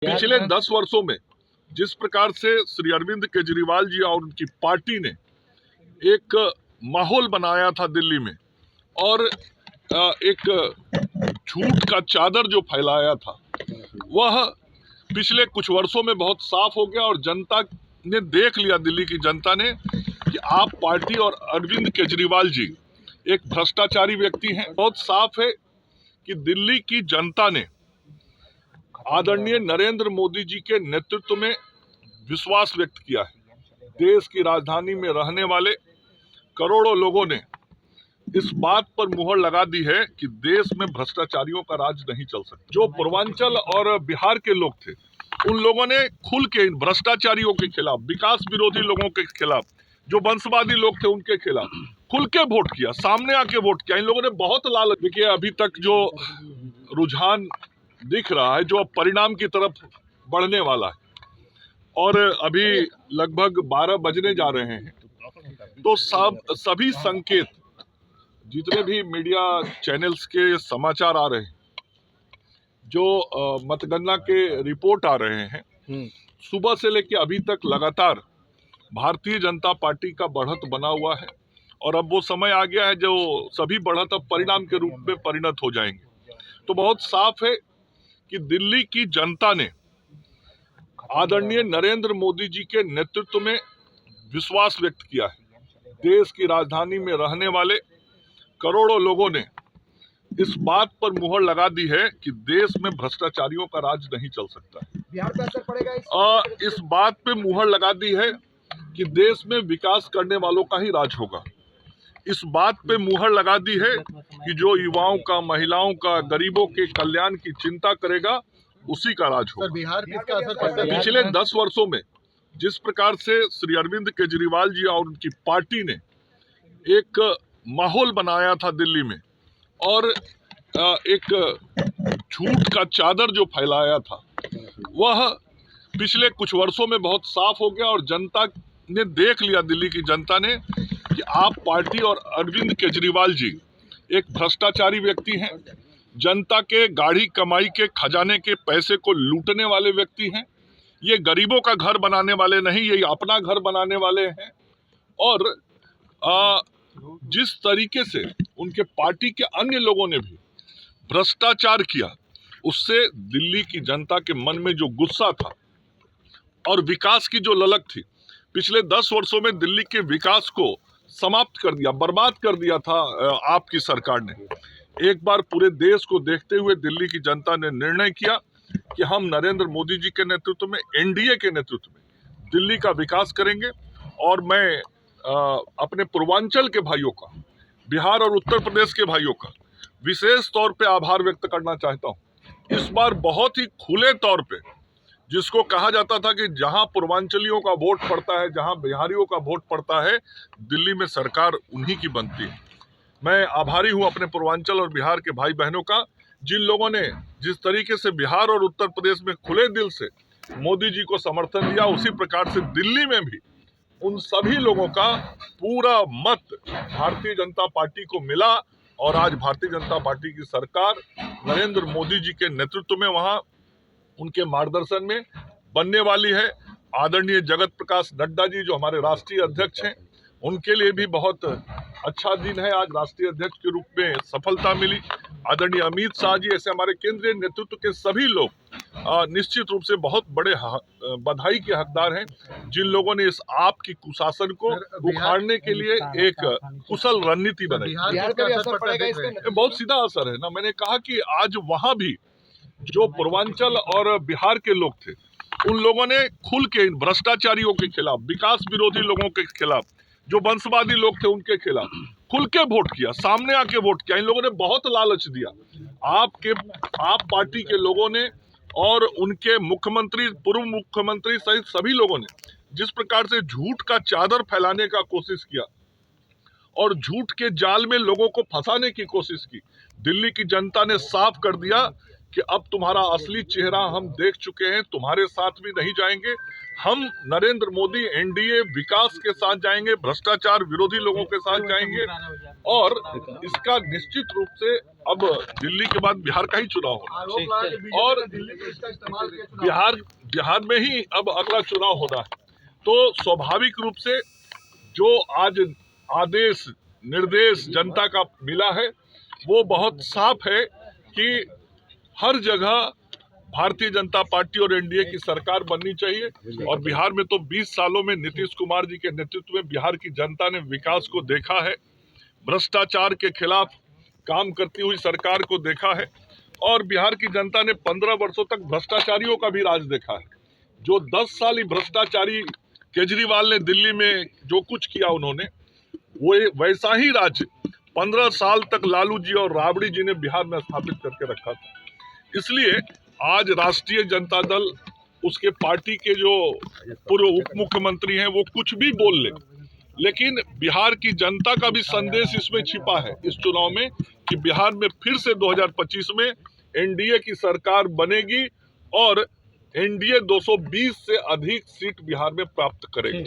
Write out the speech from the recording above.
पिछले 10 वर्षों में जिस प्रकार से श्री अरविंद केजरीवाल जी और उनकी पार्टी ने एक माहौल बनाया था दिल्ली में और एक झूठ का चादर जो फैलाया था वह पिछले कुछ वर्षों में बहुत साफ हो गया और जनता ने देख लिया, दिल्ली की जनता ने, कि आप पार्टी और अरविंद केजरीवाल जी एक भ्रष्टाचारी व्यक्ति हैं। बहुत साफ है कि दिल्ली की जनता ने आदरणीय नरेंद्र मोदी जी के नेतृत्व में विश्वास व्यक्त किया है। देश की राजधानी में रहने वाले करोड़ों लोगों ने इस बात पर मुहर लगा दी है कि देश में भ्रष्टाचारियों का राज नहीं चल सकता। जो पूर्वांचल और बिहार के लोग थे, उन लोगों ने खुल के इन भ्रष्टाचारियों के खिलाफ, विकास विरोधी लोगों के खिलाफ, जो वंशवादी लोग थे उनके खिलाफ खुल के वोट किया, सामने आके वोट किया। इन लोगों ने बहुत लालच। देखिए, अभी तक जो रुझान दिख रहा है, जो अब परिणाम की तरफ बढ़ने वाला है, और अभी लगभग 12 बजने जा रहे हैं, तो सभी संकेत, जितने भी मीडिया चैनल्स के समाचार आ रहे हैं, जो मतगणना के रिपोर्ट आ रहे हैं, सुबह से लेकर अभी तक लगातार भारतीय जनता पार्टी का बढ़त बना हुआ है। और अब वो समय आ गया है जो सभी बढ़त अब परिणाम के रूप में परिणत हो जाएंगे। तो बहुत साफ है कि दिल्ली की जनता ने आदरणीय नरेंद्र मोदी जी के नेतृत्व में विश्वास व्यक्त किया है। देश की राजधानी में रहने वाले करोड़ों लोगों ने इस बात पर मुहर लगा दी है कि देश में भ्रष्टाचारियों का राज नहीं चल सकता है। बिहार पे असर पड़ेगा इस बात पे मुहर लगा दी है कि देश में विकास करने वालों का ही राज होगा। इस बात पे मुहर लगा दी है कि जो युवाओं का, महिलाओं का, गरीबों के कल्याण की चिंता करेगा, उसी का राज होगा। बिहार पे इसका असर पड़ता है। पिछले 10 वर्षों में जिस प्रकार से श्री अरविंद केजरीवाल जी और उनकी पार्टी ने एक माहौल बनाया था दिल्ली में और एक झूठ का चादर जो फैलाया था वह पिछले कुछ वर्षों में बहुत साफ हो गया और जनता ने देख लिया, दिल्ली की जनता ने, कि आप पार्टी और अरविंद केजरीवाल जी एक भ्रष्टाचारी व्यक्ति हैं, जनता के गाढ़ी कमाई के खजाने के पैसे को लूटने वाले व्यक्ति हैं। ये गरीबों का घर बनाने वाले नहीं, ये अपना घर बनाने वाले हैं। और जिस तरीके से उनके पार्टी के अन्य लोगों ने भी भ्रष्टाचार किया, उससे दिल्ली की जनता के मन में जो गुस्सा था और विकास की जो ललक थी, पिछले 10 वर्षों में दिल्ली के विकास को समाप्त कर दिया, बर्बाद कर दिया था आपकी सरकार ने। एक बार पूरे देश को देखते हुए दिल्ली की जनता ने निर्णय किया कि हम नरेंद्र मोदी जी के नेतृत्व में, एनडीए के नेतृत्व में दिल्ली का विकास करेंगे। और मैं अपने पूर्वांचल के भाइयों का, बिहार और उत्तर प्रदेश के भाइयों का विशेष तौर पे आभार व्यक्त करना चाहता हूं। इस बार बहुत ही खुले तौर पे, जिसको कहा जाता था कि जहां पूर्वांचलियों का वोट पड़ता है, जहां बिहारियों का वोट पड़ता है, दिल्ली में सरकार उन्हीं की बनती है। मैं आभारी हूं अपने पूर्वांचल और बिहार के भाई बहनों का, जिन लोगों ने जिस तरीके से बिहार और उत्तर प्रदेश में खुले दिल से मोदी जी को समर्थन दिया, उसी प्रकार से दिल्ली में भी उन सभी लोगों का पूरा मत भारतीय जनता पार्टी को मिला। और आज भारतीय जनता पार्टी की सरकार नरेंद्र मोदी जी के नेतृत्व में, वहां उनके मार्गदर्शन में बनने वाली है। आदरणीय जगत प्रकाश नड्डा जी, जो हमारे राष्ट्रीय अध्यक्ष हैं, उनके लिए भी बहुत अच्छा दिन है। आज राष्ट्रीय अध्यक्ष के रूप में सफलता मिली। आदरणीय अमित शाह जी, ऐसे हमारे केंद्रीय नेतृत्व के सभी लोग निश्चित रूप से बहुत बड़े बधाई के हकदार हैं, जिन लोगों ने इस आप की कुशासन को उखाड़ने के लिए एक कुशल रणनीति बनाई। बहुत सीधा असर है ना। मैंने कहा कि आज वहां भी जो पूर्वांचल और बिहार के लोग थे, उन लोगों ने खुल के इन भ्रष्टाचारियों के खिलाफ, विकास विरोधी लोगों के खिलाफ, जो वंशवादी लोग थे उनके खिलाफ खुल के वोट किया, सामने आके वोट किया। इन लोगों ने बहुत लालच दिया। आप पार्टी के लोगों ने और उनके मुख्यमंत्री, पूर्व मुख्यमंत्री सहित सभी लोगों ने जिस प्रकार से झूठ का चादर फैलाने का कोशिश किया और झूठ के जाल में लोगों को फंसाने की कोशिश की, दिल्ली की जनता ने साफ कर दिया कि अब तुम्हारा असली चेहरा हम देख चुके हैं, तुम्हारे साथ भी नहीं जाएंगे। हम नरेंद्र मोदी, एनडीए, विकास के साथ जाएंगे, भ्रष्टाचार विरोधी लोगों के साथ जाएंगे। और इसका निश्चित रूप से अब दिल्ली के बाद बिहार का ही चुनाव होना आरोप लगा कि बीजेपी और ने दिल्ली में इसका इस्तेमाल किया चुनाव बिहार में ही अब अगला चुनाव होना है। तो स्वाभाविक रूप से जो आज आदेश निर्देश जनता का मिला है वो बहुत साफ है कि हर जगह भारतीय जनता पार्टी और एनडीए की सरकार बननी चाहिए। और बिहार में तो 20 सालों में नीतीश कुमार जी के नेतृत्व में बिहार की जनता ने विकास को देखा है, भ्रष्टाचार के खिलाफ काम करती हुई सरकार को देखा है और बिहार की जनता ने 15 वर्षों तक भ्रष्टाचारियों का भी राज देखा है। जो 10 साल ही भ्रष्टाचारी केजरीवाल ने दिल्ली में जो कुछ किया उन्होंने वो वैसा ही राज 15 साल तक लालू जी और राबड़ी जी ने बिहार में स्थापित करके रखा था। इसलिए आज राष्ट्रीय जनता दल उसके पार्टी के जो पूर्व उप मुख्यमंत्री हैं वो कुछ भी बोल ले, लेकिन बिहार की जनता का भी संदेश इसमें छिपा है इस चुनाव में कि बिहार में फिर से 2025 में एनडीए की सरकार बनेगी और एनडीए 220 से अधिक सीट बिहार में प्राप्त करेगी।